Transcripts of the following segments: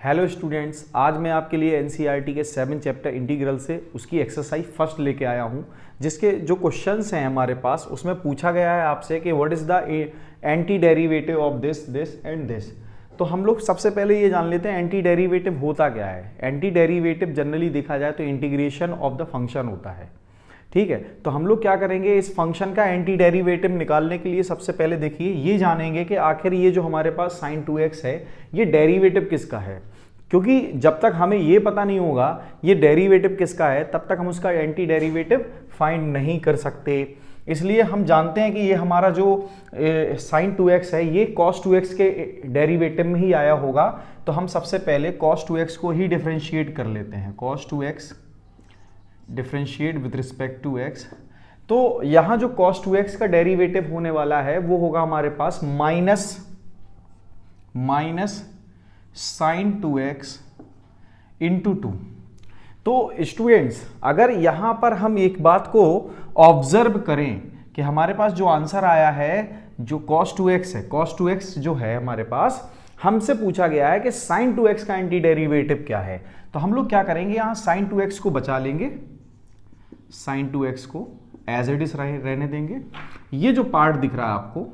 Hello students, आज मैं आपके लिए एनसीईआरटी के 7 चैप्टर इंटीग्रल से उसकी एक्सरसाइज फर्स्ट लेके आया हूं, जिसके जो क्वेश्चंस हैं हमारे पास उसमें पूछा गया है आपसे कि what is the anti derivative of this this and this. तो हम लोग सबसे पहले ये जान लेते हैं एंटी डेरिवेटिव होता क्या है। एंटी डेरिवेटिव जनरली देखा जाए तो इंटीग्रेशन ऑफ द फंक्शन होता है। ठीक है, तो हम लोग क्या करेंगे, इस फंक्शन का एंटी डेरिवेटिव निकालने के लिए सबसे पहले देखिए ये जानेंगे कि आखिर ये जो हमारे पास sin 2x है ये डेरिवेटिव किसका है। क्योंकि जब तक हमें ये पता नहीं होगा ये डेरिवेटिव किसका है तब तक हम उसका एंटी डेरिवेटिव फाइंड नहीं कर सकते। इसलिए हम जानते हैं कि ये हमारा जो sin 2x है ये cos 2x के डेरिवेटिव में ही आया होगा। तो हम सबसे पहले cos 2x को ही डिफरेंशिएट कर लेते हैं। cos 2x differentiate with respect to x, तो यहां जो cos 2x का डेरिवेटिव होने वाला है वो होगा हमारे पास माइनस sin 2x इंटू 2। तो स्टूडेंट्स अगर यहां पर हम एक बात को ऑब्जर्व करें कि हमारे पास जो आंसर आया है जो cos 2x है, cos 2x जो है हमारे पास हमसे पूछा गया है कि sin 2x का एंटी डेरिवेटिव क्या है। तो हम लोग क्या करेंगे, यहां sin 2x को बचा लेंगे, sin 2x को एज इट इज रहने देंगे। ये जो पार्ट दिख रहा है आपको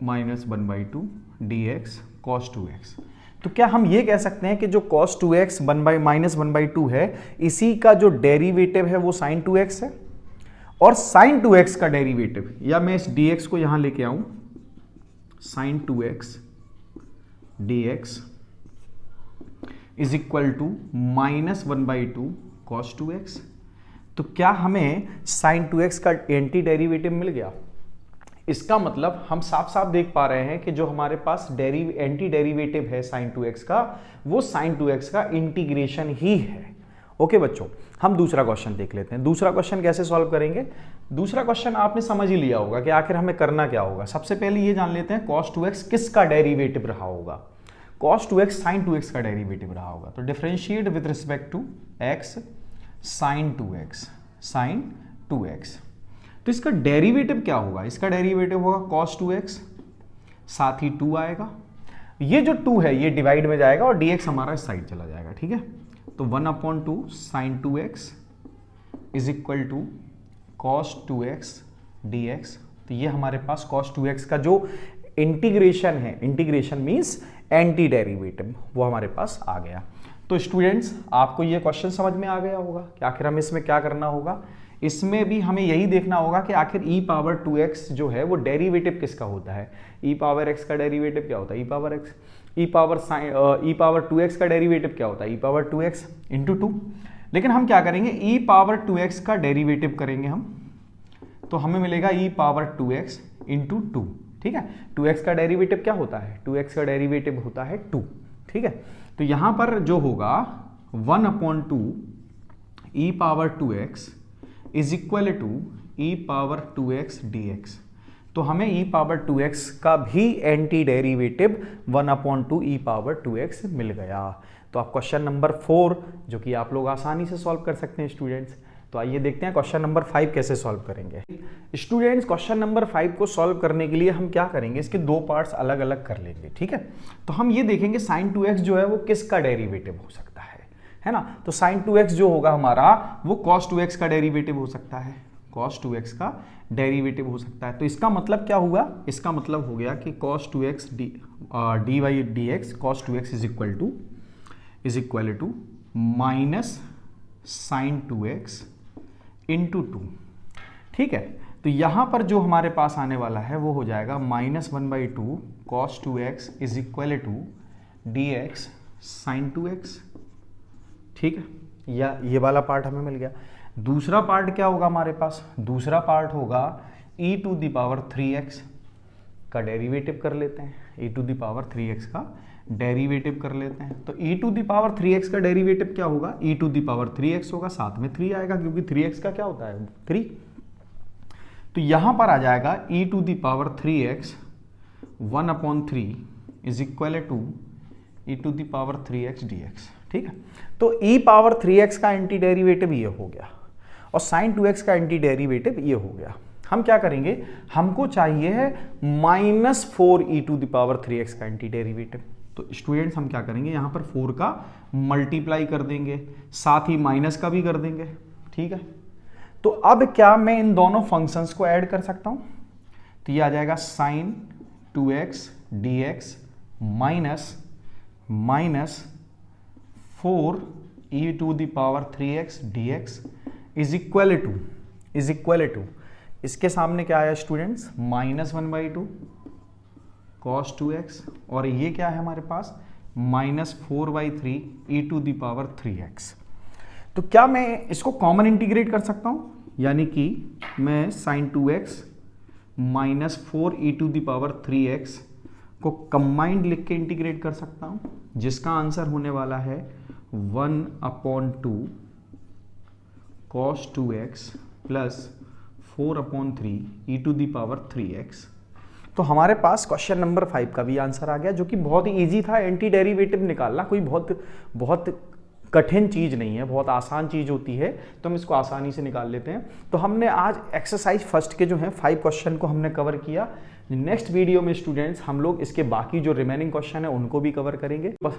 -1/2 dx cos 2x, तो क्या हम ये कह सकते हैं कि जो cos 2x -1/2 है इसी का जो डेरिवेटिव है वो sin 2x है, और sin 2x का डेरिवेटिव, या मैं इस dx को यहां लेके आऊं, sin 2x dx is equal to -1/2 cos 2x। तो क्या हमें sin 2x का एंटी डेरिवेटिव मिल गया। इसका मतलब हम साफ साफ देख पा रहे हैं कि जो हमारे पास एंटी डेरिवेटिव है sin 2x का वो sin 2x का इंटीग्रेशन ही है। ओके बच्चों, हम दूसरा क्वेश्चन देख लेते हैं। दूसरा क्वेश्चन कैसे सॉल्व करेंगे। दूसरा क्वेश्चन आपने समझ ही लिया होगा कि आखिर हमें करना क्या होगा। सबसे पहले ये जान लेते हैं cos 2x किसका डेरिवेटिव रहा होगा। cos 2x sin 2x का डेरिवेटिव रहा होगा। तो differentiate with respect to x sin 2x। तो इसका डेरिवेटिव क्या होगा, इसका डेरिवेटिव होगा cos 2x, साथ ही 2 आएगा, ये जो 2 है ये डिवाइड में जाएगा और dx हमारा इस साइड चला जाएगा। ठीक है, तो 1/2 sin 2x is equal to cos 2x dx। तो ये हमारे पास cos 2x का जो इंटीग्रेशन है, इंटीग्रेशन मींस एंटी डेरिवेटिव, वो हमारे पास आ गया। तो स्टूडेंट्स आपको ये क्वेश्चन समझ में आ गया होगा कि आखिर हमें इसमें क्या करना होगा। इसमें भी हमें यही देखना होगा कि आखिर e पावर 2x जो है वो डेरिवेटिव किसका होता है। e पावर x का डेरिवेटिव क्या होता है, e power x। e power 2x का डेरिवेटिव क्या होता है, e पावर 2x इंटू 2। लेकिन हम क्या करेंगे, e पावर 2x का डेरिवेटिव करेंगे हम, तो हमें मिलेगा e पावर 2x इंटू 2। ठीक है, 2x का डेरिवेटिव क्या होता है, 2x का डेरिवेटिव होता है 2। ठीक है, तो यहां पर जो होगा 1/2 e power 2x is equal to e power 2x dx। तो हमें e पावर 2x का भी anti derivative 1/2 e power 2x मिल गया। तो आप क्वेश्चन नंबर 4 जो कि आप लोग आसानी से सॉल्व कर सकते हैं स्टूडेंट्स। तो आइए देखते हैं क्वेश्चन नंबर 5 कैसे सॉल्व करेंगे। स्टूडेंट्स क्वेश्चन नंबर 5 को सॉल्व करने के लिए हम क्या करेंगे, इसके दो पार्ट्स अलग अलग कर लेंगे। ठीक है, तो हम ये देखेंगे sin 2x जो है वो किसका डेरिवेटिव हो सकता है ना। तो sin 2x जो होगा हमारा वो cos 2x का डेरिवेटिव हो सकता है, cos 2x का डेरिवेटिव हो सकता है। तो इसका मतलब क्या हुआ, इसका मतलब हो गया कि cos 2x dx cos 2x is equal to minus sin 2x into 2। ठीक है, तो यहां पर जो हमारे पास आने वाला है वो हो जाएगा -1/2 cos 2x is equal to dx sin 2x। ठीक है, या ये वाला पार्ट हमें मिल गया। दूसरा पार्ट क्या होगा हमारे पास, दूसरा पार्ट होगा e to the power 3x का डेरिवेटिव कर लेते हैं, e to the power 3x का डेरिवेटिव कर लेते हैं। तो e to the power 3x का डेरिवेटिव क्या होगा, e to the power 3x होगा, साथ में 3 आएगा क्योंकि 3x का क्या होता है 3। तो यहां पर आ जाएगा e to the power 3x 1/3 is equal to e to the power 3x dx। ठीक है, तो e पावर 3x का एंटी डेरिवेटिव ये हो गया और sin 2x का एंटी डेरिवेटिव ये हो गया। हम क्या करेंगे, हमको चाहिए है -4e⁻³ का एंटी डेरिवेटिव। तो स्टूडेंट्स हम क्या करेंगे, यहां पर 4 का मल्टीप्लाई कर देंगे, साथ ही माइनस का भी कर देंगे, ठीक है। तो अब क्या मैं इन दोनों फंक्शंस को ऐड कर सकता हूं, तो ये आ जाएगा sin 2x dx minus 4e⁻³ dx is equal to इसके सामने क्या आया स्टूडेंट्स, -1/2 cos 2x, और ये क्या है हमारे पास, -4/3e⁻³x। तो क्या मैं इसको कॉमन इंटीग्रेट कर सकता हूं, यानी कि मैं sin 2x माइनस 4e⁻³ को कंबाइंड लिख के इंटीग्रेट कर सकता हूं, जिसका आंसर होने वाला है 1/2 cos 2x प्लस 4/3e⁻³x। तो हमारे पास क्वेश्चन नंबर 5 का भी आंसर आ गया, जो कि बहुत ही ईजी था। एंटी डेरिवेटिव निकालना कोई बहुत कठिन चीज नहीं है, बहुत आसान चीज होती है, तो हम इसको आसानी से निकाल लेते हैं। तो हमने आज एक्सरसाइज फर्स्ट के जो है 5 क्वेश्चन को हमने कवर किया। नेक्स्ट वीडियो में स्टूडेंट्स हम लोग इसके बाकी जो रिमेनिंग क्वेश्चन है उनको भी कवर करेंगे। बस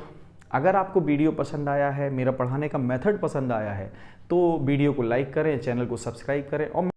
अगर आपको वीडियो पसंद आया है, मेरा पढ़ाने का मेथड पसंद आया है, तो वीडियो को लाइक करें, चैनल को सब्सक्राइब करें और